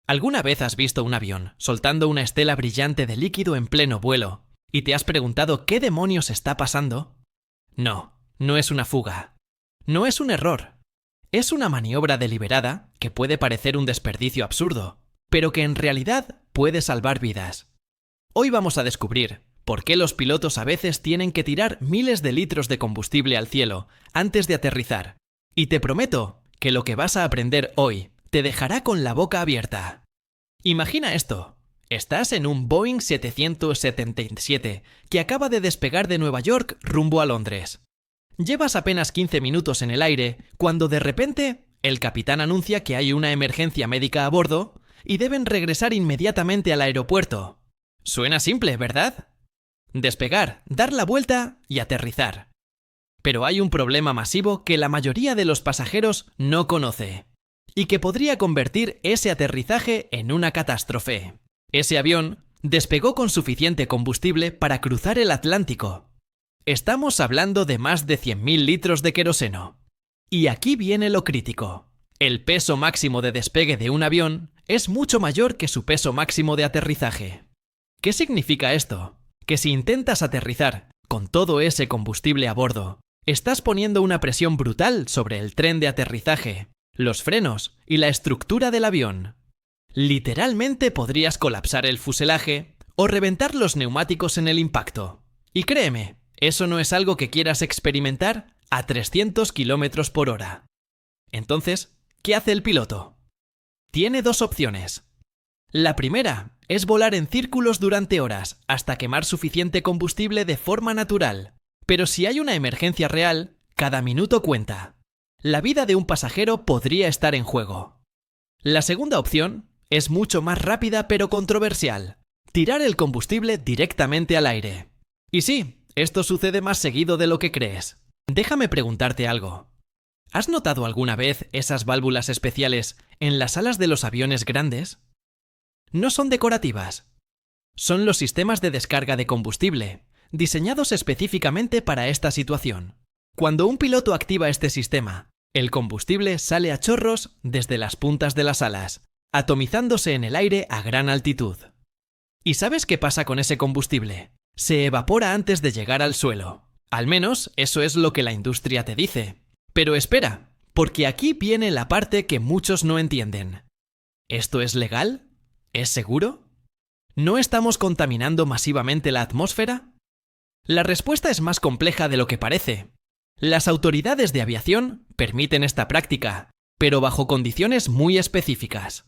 ¿Alguna vez has visto un avión soltando una estela brillante de líquido en pleno vuelo y te has preguntado qué demonios está pasando? No, no es una fuga. No es un error. Es una maniobra deliberada que puede parecer un desperdicio absurdo, pero que en realidad puede salvar vidas. Hoy vamos a descubrir por qué los pilotos a veces tienen que tirar miles de litros de combustible al cielo antes de aterrizar. Y te prometo que lo que vas a aprender hoy te dejará con la boca abierta. Imagina esto. Estás en un Boeing 777 que acaba de despegar de Nueva York rumbo a Londres. Llevas apenas 15 minutos en el aire cuando de repente el capitán anuncia que hay una emergencia médica a bordo y deben regresar inmediatamente al aeropuerto. Suena simple, ¿verdad? Despegar, dar la vuelta y aterrizar. Pero hay un problema masivo que la mayoría de los pasajeros no conoce y que podría convertir ese aterrizaje en una catástrofe. Ese avión despegó con suficiente combustible para cruzar el Atlántico. Estamos hablando de más de 100.000 litros de queroseno. Y aquí viene lo crítico. El peso máximo de despegue de un avión es mucho mayor que su peso máximo de aterrizaje. ¿Qué significa esto? Que si intentas aterrizar con todo ese combustible a bordo, estás poniendo una presión brutal sobre el tren de aterrizaje, los frenos y la estructura del avión. Literalmente podrías colapsar el fuselaje o reventar los neumáticos en el impacto. Y créeme, eso no es algo que quieras experimentar a 300 km por hora. Entonces, ¿qué hace el piloto? Tiene dos opciones. La primera es volar en círculos durante horas hasta quemar suficiente combustible de forma natural. Pero si hay una emergencia real, cada minuto cuenta. La vida de un pasajero podría estar en juego. La segunda opción es mucho más rápida pero controversial. Tirar el combustible directamente al aire. Y sí, esto sucede más seguido de lo que crees. Déjame preguntarte algo. ¿Has notado alguna vez esas válvulas especiales en las alas de los aviones grandes? No son decorativas. Son los sistemas de descarga de combustible, diseñados específicamente para esta situación. Cuando un piloto activa este sistema, el combustible sale a chorros desde las puntas de las alas, atomizándose en el aire a gran altitud. ¿Y sabes qué pasa con ese combustible? Se evapora antes de llegar al suelo. Al menos eso es lo que la industria te dice. Pero espera, porque aquí viene la parte que muchos no entienden. ¿Esto es legal? ¿Es seguro? ¿No estamos contaminando masivamente la atmósfera? La respuesta es más compleja de lo que parece. Las autoridades de aviación permiten esta práctica, pero bajo condiciones muy específicas.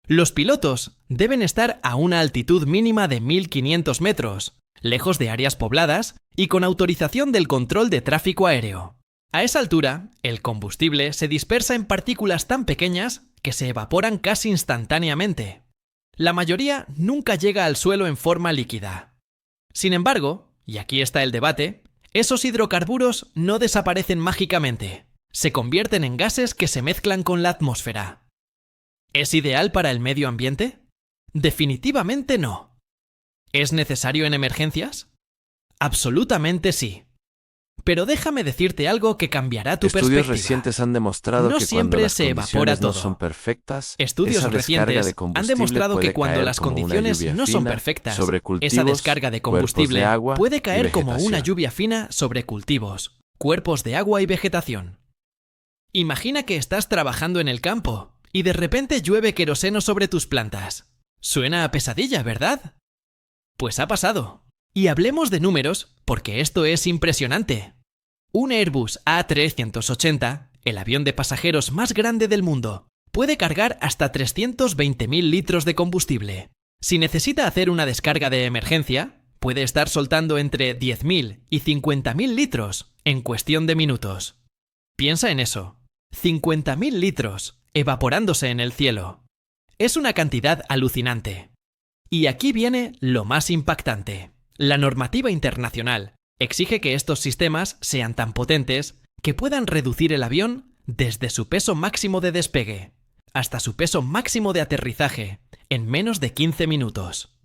Los pilotos deben estar a una altitud mínima de 1.500 metros, lejos de áreas pobladas y con autorización del control de tráfico aéreo. A esa altura, el combustible se dispersa en partículas tan pequeñas que se evaporan casi instantáneamente. La mayoría nunca llega al suelo en forma líquida. Sin embargo, y aquí está el debate, esos hidrocarburos no desaparecen mágicamente. Se convierten en gases que se mezclan con la atmósfera. ¿Es ideal para el medio ambiente? Definitivamente no. ¿Es necesario en emergencias? Absolutamente sí. Pero déjame decirte algo que cambiará tu perspectiva. Estudios recientes han demostrado No que siempre cuando las se evapora condiciones no todo. son perfectas, Estudios esa descarga recientes de han combustible demostrado que puede cuando caer las como una condiciones lluvia no son fina perfectas, sobre esa cultivos, descarga de cuerpos combustible de agua puede y caer como una vegetación. lluvia fina sobre cultivos, cuerpos de agua y vegetación. Imagina que estás trabajando en el campo y de repente llueve queroseno sobre tus plantas. Suena a pesadilla, ¿verdad? Pues ha pasado. Y hablemos de números porque esto es impresionante. Un Airbus A380, el avión de pasajeros más grande del mundo, puede cargar hasta 320.000 litros de combustible. Si necesita hacer una descarga de emergencia, puede estar soltando entre 10.000 y 50.000 litros en cuestión de minutos. Piensa en eso. 50.000 litros evaporándose en el cielo. Es una cantidad alucinante. Y aquí viene lo más impactante. La normativa internacional exige que estos sistemas sean tan potentes que puedan reducir el avión desde su peso máximo de despegue hasta su peso máximo de aterrizaje en menos de 15 minutos.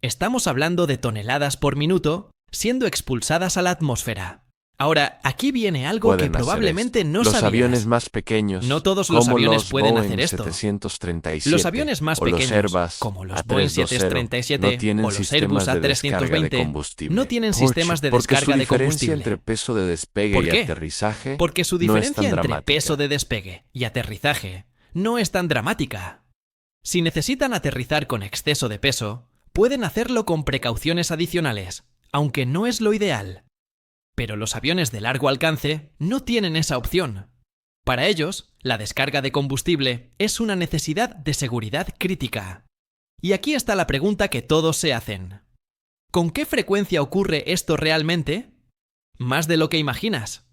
Estamos hablando de toneladas por minuto siendo expulsadas a la atmósfera. Ahora, aquí viene algo que Pueden hacer probablemente esto. no Los sabías. aviones más pequeños, No todos los como aviones los pueden Boeing hacer esto. 737 Los aviones más o los pequeños, Airbus como los Boeing A320, 737 no tienen o los sistemas Airbus de descarga de A320, combustible. no tienen ¿Por qué? sistemas de Porque descarga su de diferencia combustible. entre peso de despegue ¿Por y qué? aterrizaje Porque su no es diferencia tan entre dramática. peso de despegue y aterrizaje no es tan dramática. Si necesitan aterrizar con exceso de peso, pueden hacerlo con precauciones adicionales, aunque no es lo ideal. Pero los aviones de largo alcance no tienen esa opción. Para ellos, la descarga de combustible es una necesidad de seguridad crítica. Y aquí está la pregunta que todos se hacen. ¿Con qué frecuencia ocurre esto realmente? Más de lo que imaginas.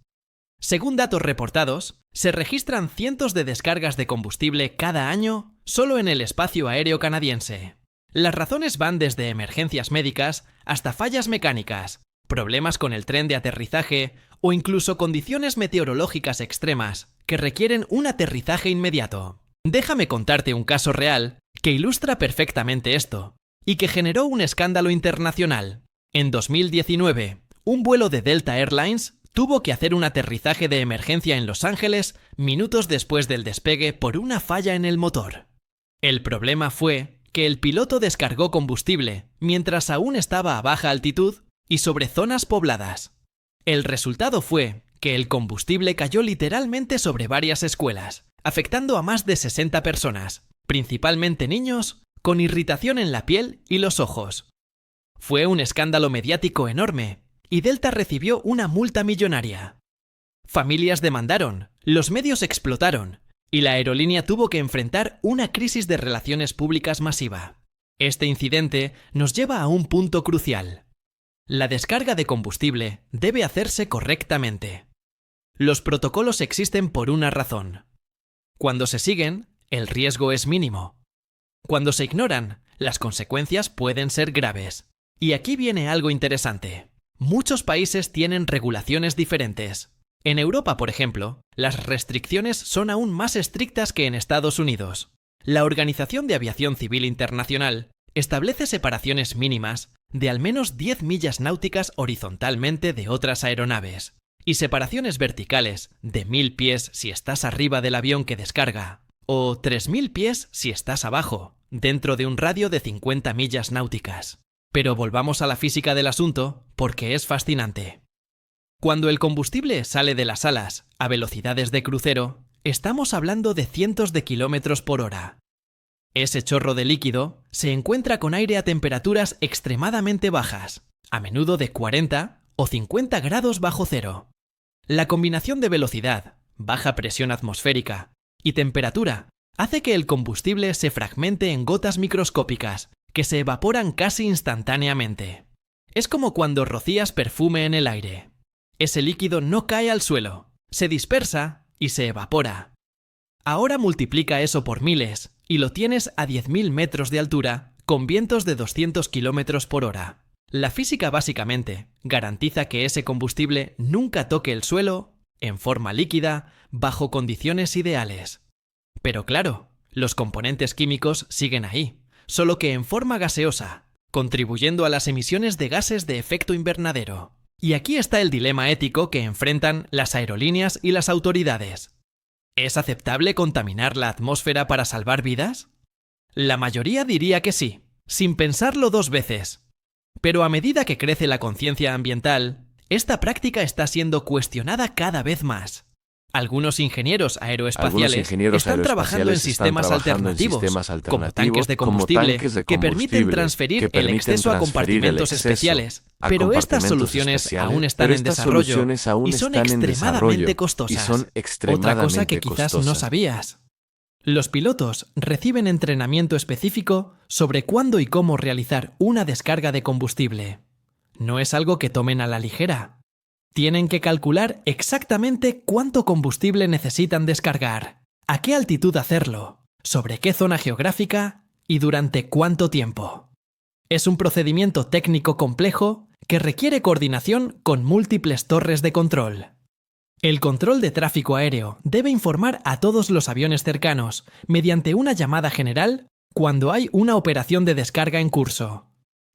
Según datos reportados, se registran cientos de descargas de combustible cada año solo en el espacio aéreo canadiense. Las razones van desde emergencias médicas hasta fallas mecánicas, problemas con el tren de aterrizaje o incluso condiciones meteorológicas extremas que requieren un aterrizaje inmediato. Déjame contarte un caso real que ilustra perfectamente esto y que generó un escándalo internacional. En 2019, un vuelo de Delta Airlines tuvo que hacer un aterrizaje de emergencia en Los Ángeles minutos después del despegue por una falla en el motor. El problema fue que el piloto descargó combustible mientras aún estaba a baja altitud y sobre zonas pobladas. El resultado fue que el combustible cayó literalmente sobre varias escuelas, afectando a más de 60 personas, principalmente niños, con irritación en la piel y los ojos. Fue un escándalo mediático enorme, y Delta recibió una multa millonaria. Familias demandaron, los medios explotaron, y la aerolínea tuvo que enfrentar una crisis de relaciones públicas masiva. Este incidente nos lleva a un punto crucial. La descarga de combustible debe hacerse correctamente. Los protocolos existen por una razón. Cuando se siguen, el riesgo es mínimo. Cuando se ignoran, las consecuencias pueden ser graves. Y aquí viene algo interesante. Muchos países tienen regulaciones diferentes. En Europa, por ejemplo, las restricciones son aún más estrictas que en Estados Unidos. La Organización de Aviación Civil Internacional establece separaciones mínimas de al menos 10 millas náuticas horizontalmente de otras aeronaves y separaciones verticales de 1000 pies si estás arriba del avión que descarga o 3000 pies si estás abajo, dentro de un radio de 50 millas náuticas. Pero volvamos a la física del asunto porque es fascinante. Cuando el combustible sale de las alas a velocidades de crucero, estamos hablando de cientos de kilómetros por hora. Ese chorro de líquido se encuentra con aire a temperaturas extremadamente bajas, a menudo de 40 o 50 grados bajo cero. La combinación de velocidad, baja presión atmosférica y temperatura hace que el combustible se fragmente en gotas microscópicas que se evaporan casi instantáneamente. Es como cuando rocías perfume en el aire. Ese líquido no cae al suelo, se dispersa y se evapora. Ahora multiplica eso por miles y lo tienes a 10.000 metros de altura con vientos de 200 kilómetros por hora. La física básicamente garantiza que ese combustible nunca toque el suelo, en forma líquida, bajo condiciones ideales. Pero claro, los componentes químicos siguen ahí, solo que en forma gaseosa, contribuyendo a las emisiones de gases de efecto invernadero. Y aquí está el dilema ético que enfrentan las aerolíneas y las autoridades. ¿Es aceptable contaminar la atmósfera para salvar vidas? La mayoría diría que sí, sin pensarlo dos veces. Pero a medida que crece la conciencia ambiental, esta práctica está siendo cuestionada cada vez más. Algunos ingenieros aeroespaciales están trabajando en sistemas alternativos, como tanques de combustible, que permiten transferir el exceso a compartimentos especiales, pero estas soluciones aún están en desarrollo y son extremadamente costosas. Otra cosa que quizás no sabías. Los pilotos reciben entrenamiento específico sobre cuándo y cómo realizar una descarga de combustible. No es algo que tomen a la ligera. Tienen que calcular exactamente cuánto combustible necesitan descargar, a qué altitud hacerlo, sobre qué zona geográfica y durante cuánto tiempo. Es un procedimiento técnico complejo que requiere coordinación con múltiples torres de control. El control de tráfico aéreo debe informar a todos los aviones cercanos mediante una llamada general cuando hay una operación de descarga en curso.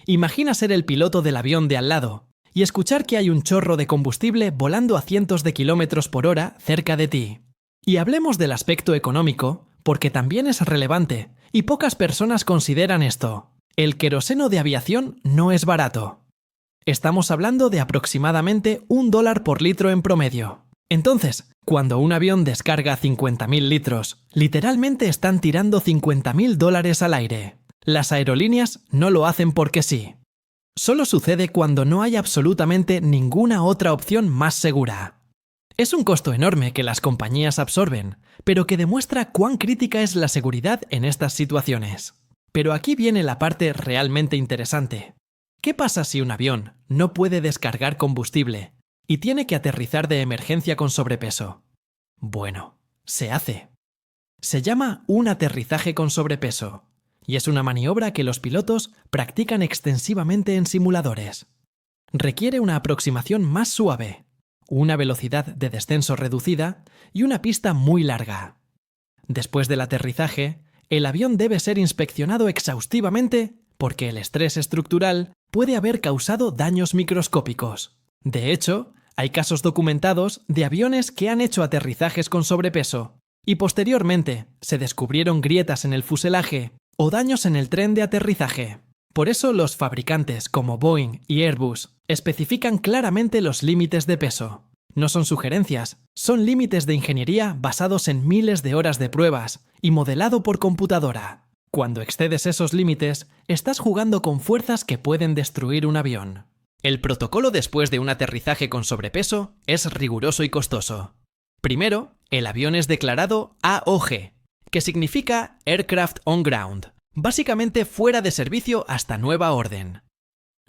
Imagina ser el piloto del avión de al lado y escuchar que hay un chorro de combustible volando a cientos de kilómetros por hora cerca de ti. Y hablemos del aspecto económico, porque también es relevante, y pocas personas consideran esto. El queroseno de aviación no es barato. Estamos hablando de aproximadamente $1 por litro en promedio. Entonces, cuando un avión descarga 50.000 litros, literalmente están tirando $50.000 al aire. Las aerolíneas no lo hacen porque sí. Solo sucede cuando no hay absolutamente ninguna otra opción más segura. Es un costo enorme que las compañías absorben, pero que demuestra cuán crítica es la seguridad en estas situaciones. Pero aquí viene la parte realmente interesante. ¿Qué pasa si un avión no puede descargar combustible y tiene que aterrizar de emergencia con sobrepeso? Bueno, se hace. Se llama un aterrizaje con sobrepeso, y es una maniobra que los pilotos practican extensivamente en simuladores. Requiere una aproximación más suave, una velocidad de descenso reducida y una pista muy larga. Después del aterrizaje, el avión debe ser inspeccionado exhaustivamente porque el estrés estructural puede haber causado daños microscópicos. De hecho, hay casos documentados de aviones que han hecho aterrizajes con sobrepeso y posteriormente se descubrieron grietas en el fuselaje o daños en el tren de aterrizaje. Por eso los fabricantes como Boeing y Airbus especifican claramente los límites de peso. No son sugerencias, son límites de ingeniería basados en miles de horas de pruebas y modelado por computadora. Cuando excedes esos límites, estás jugando con fuerzas que pueden destruir un avión. El protocolo después de un aterrizaje con sobrepeso es riguroso y costoso. Primero, el avión es declarado AOG, que significa Aircraft on Ground, básicamente fuera de servicio hasta nueva orden.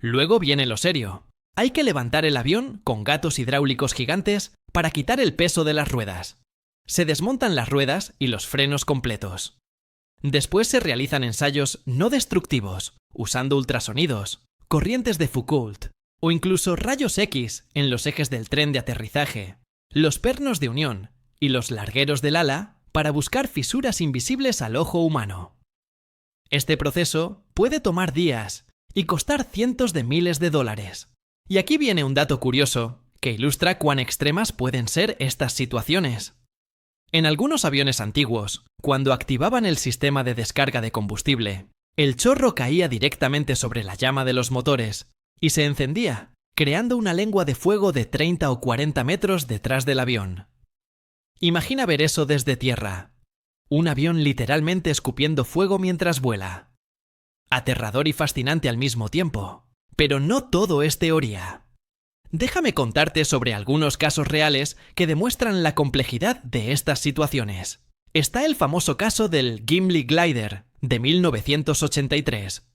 Luego viene lo serio. Hay que levantar el avión con gatos hidráulicos gigantes para quitar el peso de las ruedas. Se desmontan las ruedas y los frenos completos. Después se realizan ensayos no destructivos, usando ultrasonidos, corrientes de Foucault o incluso rayos X en los ejes del tren de aterrizaje, los pernos de unión y los largueros del ala para buscar fisuras invisibles al ojo humano. Este proceso puede tomar días y costar cientos de miles de dólares. Y aquí viene un dato curioso que ilustra cuán extremas pueden ser estas situaciones. En algunos aviones antiguos, cuando activaban el sistema de descarga de combustible, el chorro caía directamente sobre la llama de los motores y se encendía, creando una lengua de fuego de 30 o 40 metros detrás del avión. Imagina ver eso desde tierra. Un avión literalmente escupiendo fuego mientras vuela. Aterrador y fascinante al mismo tiempo. Pero no todo es teoría. Déjame contarte sobre algunos casos reales que demuestran la complejidad de estas situaciones. Está el famoso caso del Gimli Glider de 1983.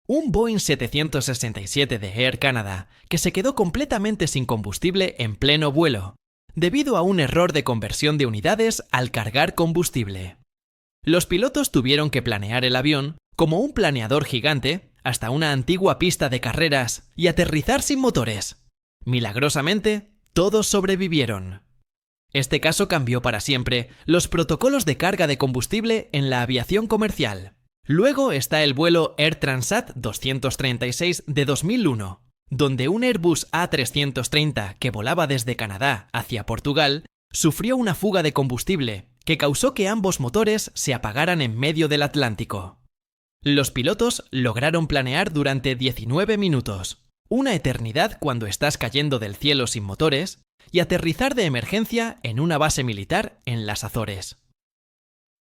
Un Boeing 767 de Air Canada que se quedó completamente sin combustible en pleno vuelo, debido a un error de conversión de unidades al cargar combustible. Los pilotos tuvieron que planear el avión como un planeador gigante hasta una antigua pista de carreras y aterrizar sin motores. Milagrosamente, todos sobrevivieron. Este caso cambió para siempre los protocolos de carga de combustible en la aviación comercial. Luego está el vuelo Air Transat 236 de 2001, donde un Airbus A330 que volaba desde Canadá hacia Portugal sufrió una fuga de combustible que causó que ambos motores se apagaran en medio del Atlántico. Los pilotos lograron planear durante 19 minutos, una eternidad cuando estás cayendo del cielo sin motores, y aterrizar de emergencia en una base militar en las Azores.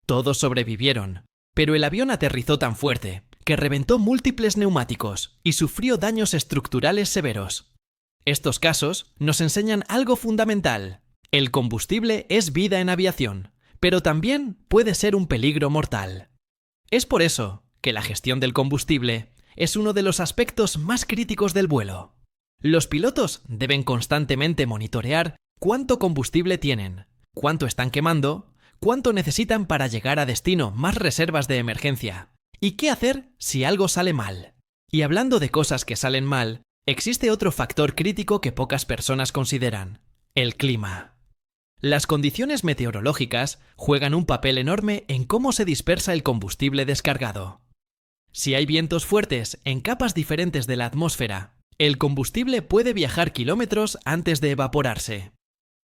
Todos sobrevivieron, pero el avión aterrizó tan fuerte que reventó múltiples neumáticos y sufrió daños estructurales severos. Estos casos nos enseñan algo fundamental. El combustible es vida en aviación, pero también puede ser un peligro mortal. Es por eso que la gestión del combustible es uno de los aspectos más críticos del vuelo. Los pilotos deben constantemente monitorear cuánto combustible tienen, cuánto están quemando, cuánto necesitan para llegar a destino, más reservas de emergencia, y qué hacer si algo sale mal. Y hablando de cosas que salen mal, existe otro factor crítico que pocas personas consideran: el clima. Las condiciones meteorológicas juegan un papel enorme en cómo se dispersa el combustible descargado. Si hay vientos fuertes en capas diferentes de la atmósfera El combustible puede viajar kilómetros antes de evaporarse.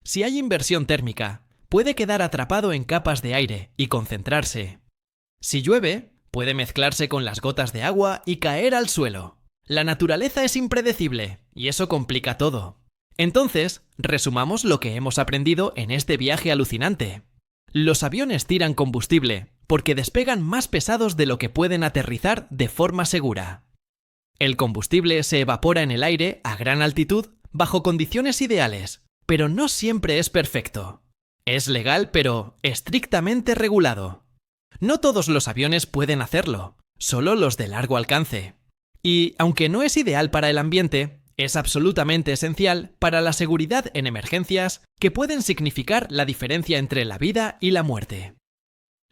Si hay inversión térmica, puede quedar atrapado en capas de aire y concentrarse. Si llueve, puede mezclarse con las gotas de agua y caer al suelo. La naturaleza es impredecible, y eso complica todo. Entonces, resumamos lo que hemos aprendido en este viaje alucinante. Los aviones tiran combustible porque despegan más pesados de lo que pueden aterrizar de forma segura. El combustible se evapora en el aire a gran altitud bajo condiciones ideales, pero no siempre es perfecto. Es legal, pero estrictamente regulado. No todos los aviones pueden hacerlo, solo los de largo alcance. Y, aunque no es ideal para el ambiente, es absolutamente esencial para la seguridad en emergencias que pueden significar la diferencia entre la vida y la muerte.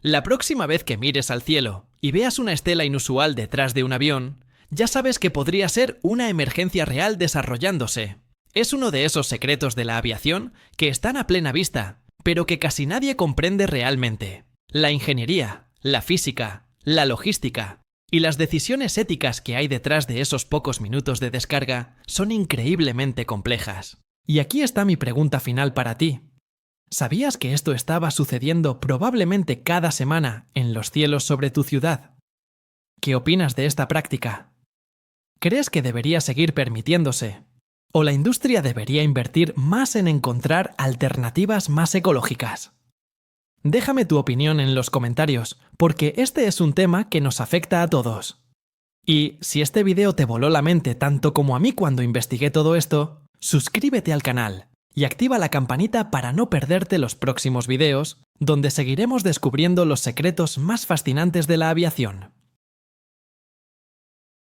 La próxima vez que mires al cielo y veas una estela inusual detrás de un avión, ya sabes que podría ser una emergencia real desarrollándose. Es uno de esos secretos de la aviación que están a plena vista, pero que casi nadie comprende realmente. La ingeniería, la física, la logística y las decisiones éticas que hay detrás de esos pocos minutos de descarga son increíblemente complejas. Y aquí está mi pregunta final para ti. ¿Sabías que esto estaba sucediendo probablemente cada semana en los cielos sobre tu ciudad? ¿Qué opinas de esta práctica? ¿Crees que debería seguir permitiéndose? ¿O la industria debería invertir más en encontrar alternativas más ecológicas? Déjame tu opinión en los comentarios, porque este es un tema que nos afecta a todos. Y si este video te voló la mente tanto como a mí cuando investigué todo esto, suscríbete al canal y activa la campanita para no perderte los próximos videos, donde seguiremos descubriendo los secretos más fascinantes de la aviación.